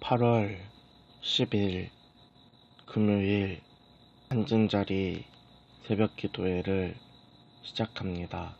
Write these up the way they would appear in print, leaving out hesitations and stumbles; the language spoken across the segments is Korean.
8월 10일 금요일 한진자리 새벽 기도회를 시작합니다.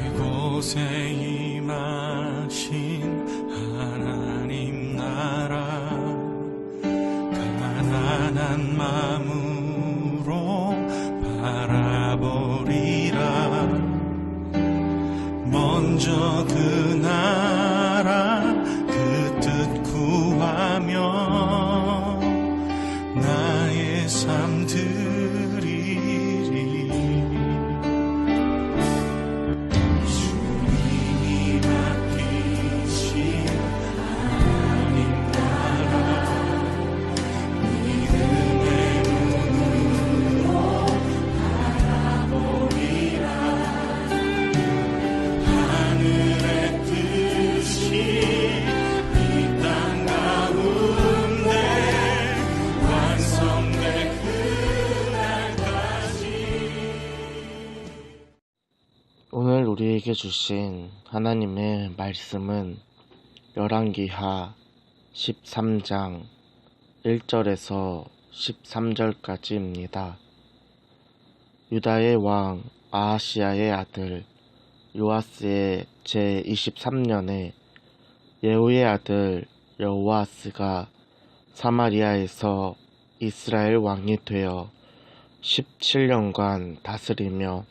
이곳에 임하신 하나님 나라 가난한 마음으로 바라보리라. 먼저 그 나라 그 뜻 구하며 나의 삶 드리리. 오늘 우리에게 주신 하나님의 말씀은 열왕기하 13장 1절에서 13절까지입니다. 유다의 왕 아하시야의 아들 요아스의 제23년에 예후의 아들 여호아스가 사마리아에서 이스라엘 왕이 되어 17년간 다스리며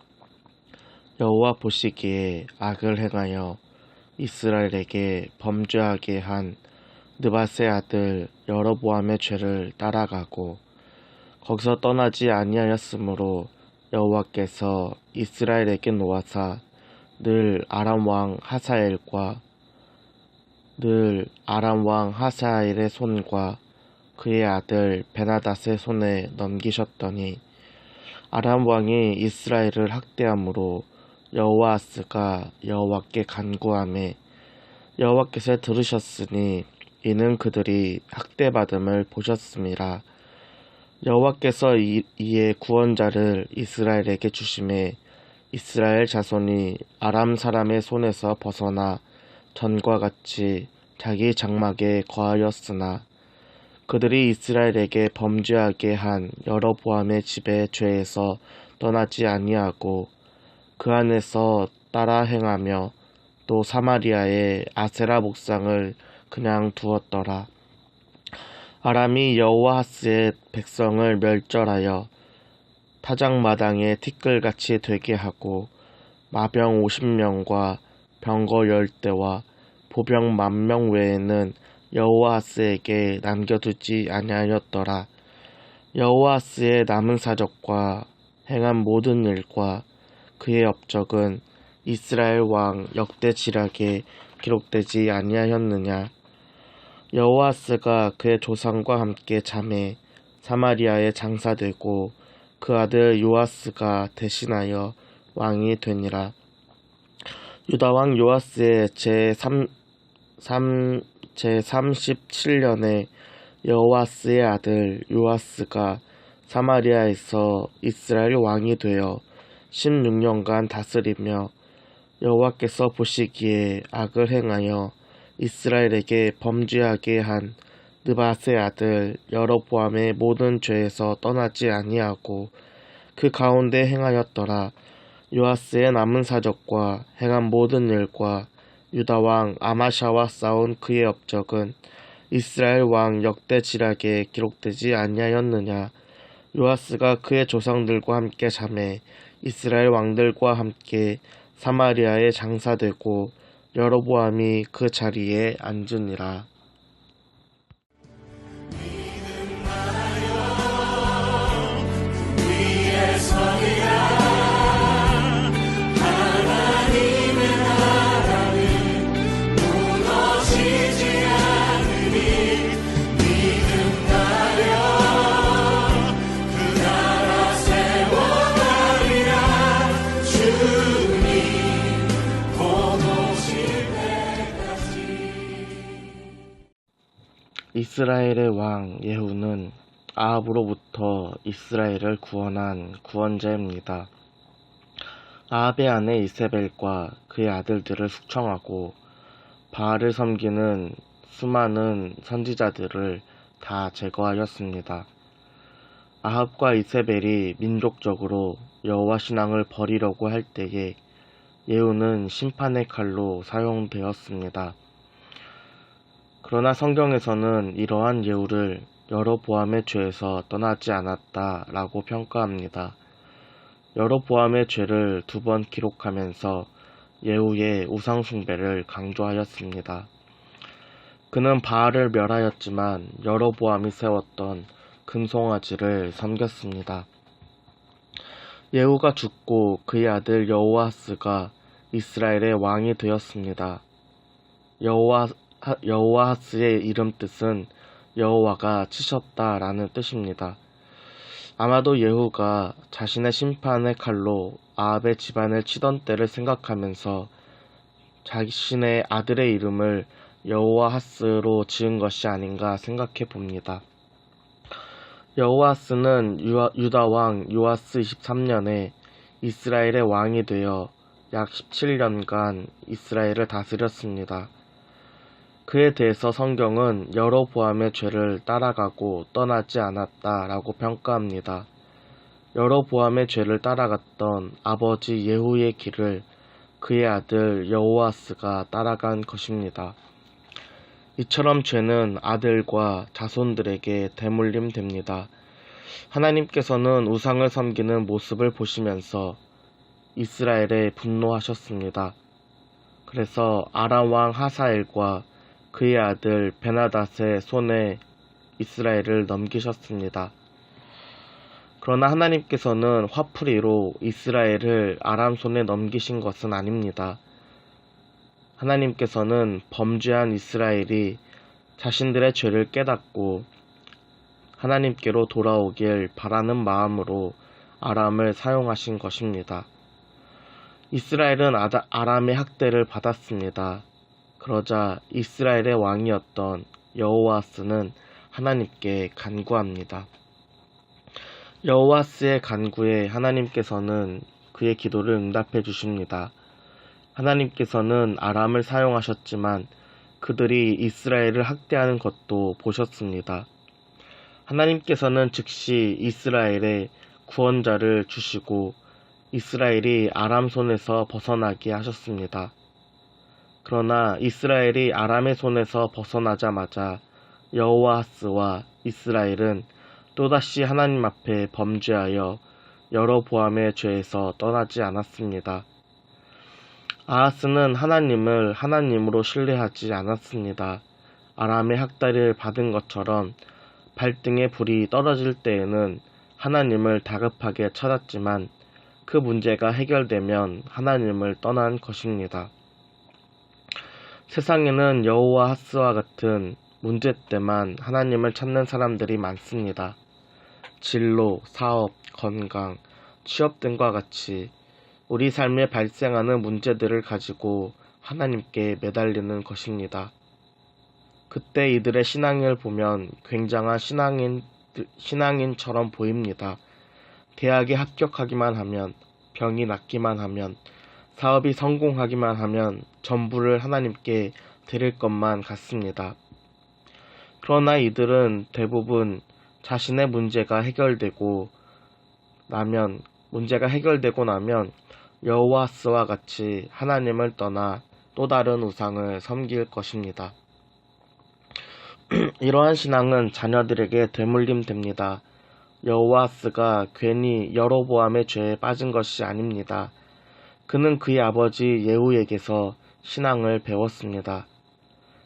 여호와 보시기에 악을 행하여 이스라엘에게 범죄하게 한 느밧의 아들 여로보암의 죄를 따라가고 거기서 떠나지 아니하였으므로 여호와께서 이스라엘에게 놓아사 늘 아람 왕 하사엘의 손과 그의 아들 베나닷의 손에 넘기셨더니 아람 왕이 이스라엘을 학대함으로 여호아스가 여호와께 간구하매 여호와께서 들으셨으니 이는 그들이 학대받음을 보셨음이라. 여호와께서 이에 구원자를 이스라엘에게 주심에 이스라엘 자손이 아람 사람의 손에서 벗어나 전과 같이 자기 장막에 거하였으나 그들이 이스라엘에게 범죄하게 한 여로보암의 집의 죄에서 떠나지 아니하고 그 안에서 따라 행하며 또 사마리아의 아세라 목상을 그냥 두었더라. 아람이 여호아스의 백성을 멸절하여 타작마당에 티끌같이 되게 하고 마병 50명과 병거 10대와 보병 10,000명 외에는 여호아스에게 남겨두지 아니하였더라. 여호아스의 남은 사적과 행한 모든 일과 그의 업적은 이스라엘 왕 역대지략에 기록되지 아니하였느냐. 여호아스가 그의 조상과 함께 잠에 사마리아에 장사되고 그 아들 요아스가 대신하여 왕이 되니라. 유다 왕 요아스의 제37년에 여호아스의 아들 요아스가 사마리아에서 이스라엘 왕이 되어 16년간 다스리며 여호와께서 보시기에 악을 행하여 이스라엘에게 범죄하게 한 느밧의 아들 여로보암의 모든 죄에서 떠나지 아니하고 그 가운데 행하였더라. 요아스의 남은 사적과 행한 모든 일과 유다 왕 아마샤와 싸운 그의 업적은 이스라엘 왕 역대지략에 기록되지 아니하였느냐. 요아스가 그의 조상들과 함께 잠에 이스라엘 왕들과 함께 사마리아에 장사되고 여로보암이 그 자리에 앉으니라. 이스라엘의 왕 예후는 아합으로부터 이스라엘을 구원한 구원자입니다. 아합의 아내 이세벨과 그의 아들들을 숙청하고 바알을 섬기는 수많은 선지자들을 다 제거하였습니다. 아합과 이세벨이 민족적으로 여호와 신앙을 버리려고 할 때에 예후는 심판의 칼로 사용되었습니다. 그러나 성경에서는 이러한 예후를 여로보암의 죄에서 떠나지 않았다라고 평가합니다. 여로보암의 죄를 2번 기록하면서 예후의 우상 숭배를 강조하였습니다. 그는 바알을 멸하였지만 여로보암이 세웠던 금송아지를 섬겼습니다. 예후가 죽고 그의 아들 여호아하스가 이스라엘의 왕이 되었습니다. 여호아하스의 이름 뜻은 여호와가 치셨다라는 뜻입니다. 아마도 예후가 자신의 심판의 칼로 아합의 집안을 치던 때를 생각하면서 자신의 아들의 이름을 여호아하스로 지은 것이 아닌가 생각해 봅니다. 여호아하스는 유다 왕 요아스 23년에 이스라엘의 왕이 되어 약 17년간 이스라엘을 다스렸습니다. 그에 대해서 성경은 여로보암의 죄를 따라가고 떠나지 않았다라고 평가합니다. 여로보암의 죄를 따라갔던 아버지 예후의 길을 그의 아들 여호아스가 따라간 것입니다. 이처럼 죄는 아들과 자손들에게 대물림됩니다. 하나님께서는 우상을 섬기는 모습을 보시면서 이스라엘에 분노하셨습니다. 그래서 아람 왕 하사엘과 그의 아들 베나닷의 손에 이스라엘을 넘기셨습니다. 그러나 하나님께서는 화풀이로 이스라엘을 아람 손에 넘기신 것은 아닙니다. 하나님께서는 범죄한 이스라엘이 자신들의 죄를 깨닫고 하나님께로 돌아오길 바라는 마음으로 아람을 사용하신 것입니다. 이스라엘은 아람의 학대를 받았습니다. 그러자 이스라엘의 왕이었던 여호아스는 하나님께 간구합니다. 여호아스의 간구에 하나님께서는 그의 기도를 응답해 주십니다. 하나님께서는 아람을 사용하셨지만 그들이 이스라엘을 학대하는 것도 보셨습니다. 하나님께서는 즉시 이스라엘에 구원자를 주시고 이스라엘이 아람 손에서 벗어나게 하셨습니다. 그러나 이스라엘이 아람의 손에서 벗어나자마자 여호아하스와 이스라엘은 또다시 하나님 앞에 범죄하여 여로보암의 죄에서 떠나지 않았습니다. 아하스는 하나님을 하나님으로 신뢰하지 않았습니다. 아람의 학대를 받은 것처럼 발등에 불이 떨어질 때에는 하나님을 다급하게 찾았지만 그 문제가 해결되면 하나님을 떠난 것입니다. 세상에는 여호아하스와 같은 문제 때만 하나님을 찾는 사람들이 많습니다. 진로, 사업, 건강, 취업 등과 같이 우리 삶에 발생하는 문제들을 가지고 하나님께 매달리는 것입니다. 그때 이들의 신앙을 보면 굉장한 신앙인처럼 보입니다. 대학에 합격하기만 하면, 병이 낫기만 하면, 사업이 성공하기만 하면 전부를 하나님께 드릴 것만 같습니다. 그러나 이들은 대부분 자신의 문제가 해결되고 나면 여호아스와 같이 하나님을 떠나 또 다른 우상을 섬길 것입니다. 이러한 신앙은 자녀들에게 대물림됩니다. 여호아스가 괜히 여로보암의 죄에 빠진 것이 아닙니다. 그는 그의 아버지 예후에게서 신앙을 배웠습니다.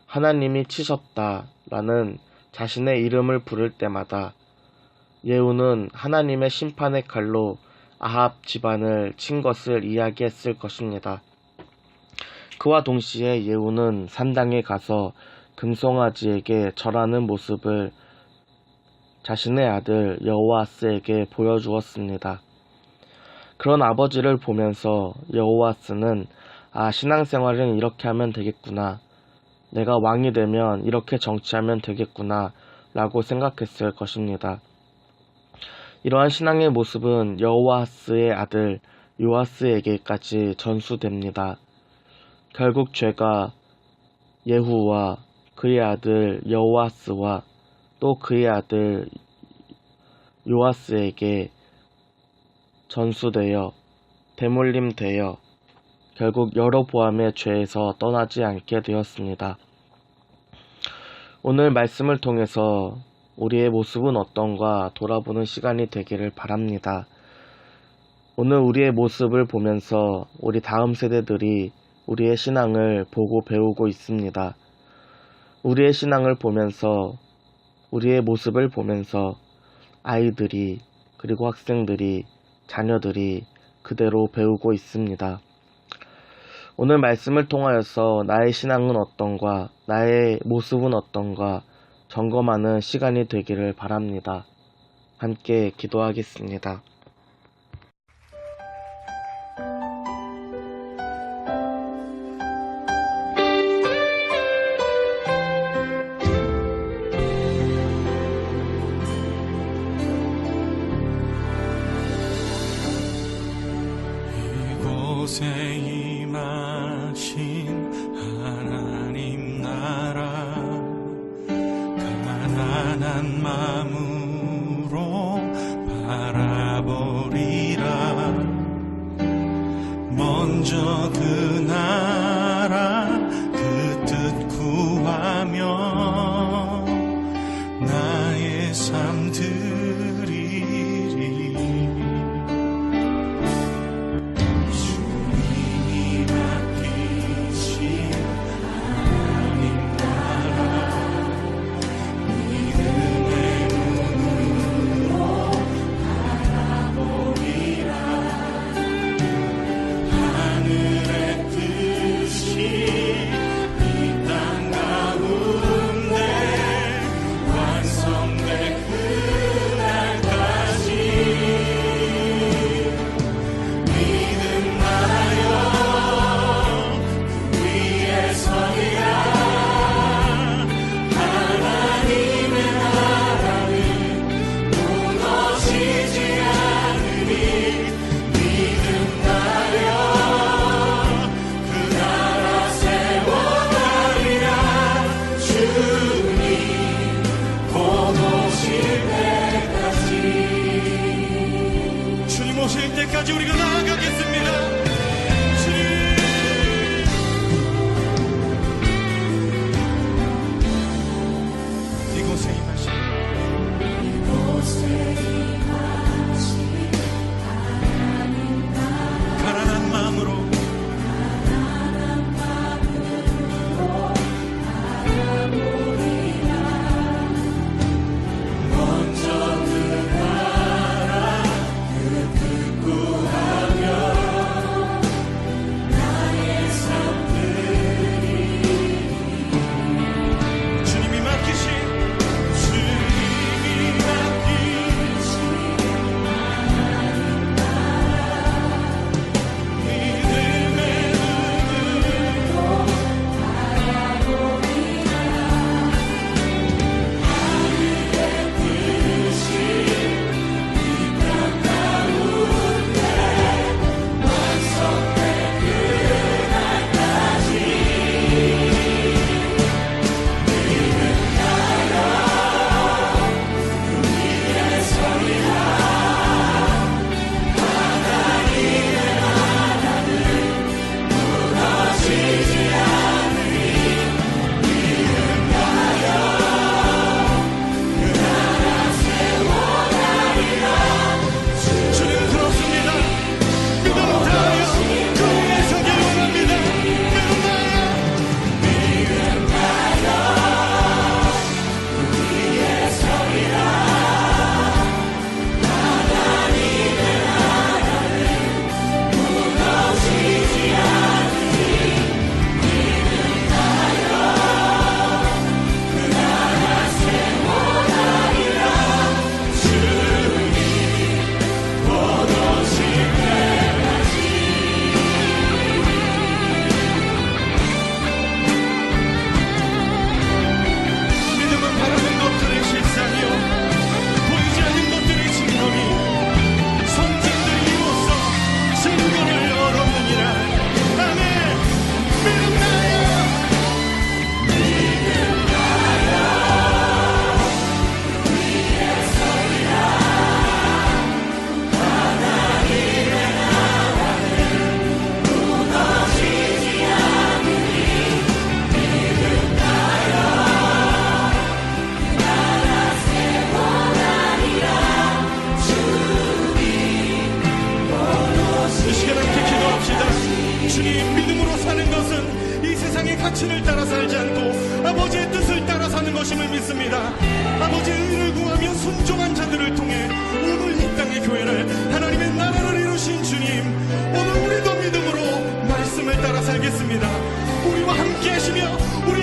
하나님이 치셨다라는 자신의 이름을 부를 때마다 예후는 하나님의 심판의 칼로 아합 집안을 친 것을 이야기했을 것입니다. 그와 동시에 예후는 산당에 가서 금송아지에게 절하는 모습을 자신의 아들 여호아스에게 보여주었습니다. 그런 아버지를 보면서 여호아스는 신앙생활은 이렇게 하면 되겠구나. 내가 왕이 되면 이렇게 정치하면 되겠구나 라고 생각했을 것입니다. 이러한 신앙의 모습은 여호아스의 아들 요아스에게까지 전수됩니다. 결국 죄가 예후와 그의 아들 여호아스와 또 그의 아들 요아스에게 전수되어 대물림되어 결국 여로보암의 죄에서 떠나지 않게 되었습니다. 오늘 말씀을 통해서 우리의 모습은 어떤가 돌아보는 시간이 되기를 바랍니다. 오늘 우리의 모습을 보면서 우리 다음 세대들이 우리의 신앙을 보고 배우고 있습니다. 우리의 신앙을 보면서 우리의 모습을 보면서 아이들이 그리고 학생들이 자녀들이 그대로 배우고 있습니다. 오늘 말씀을 통하여서 나의 신앙은 어떤가 나의 모습은 어떤가 점검하는 시간이 되기를 바랍니다. 함께 기도하겠습니다. 이곳에 임하신 하나님 나라 가난한 마음으로 바라보는 것임을 믿습니다. 아버지 의를 구하며 순종한 자들을 통해 오늘 이 땅의 교회를 하나님의 나라를 이루신 주님, 오늘 우리도 믿음으로 말씀을 따라 살겠습니다. 우리와 함께 하시며 우리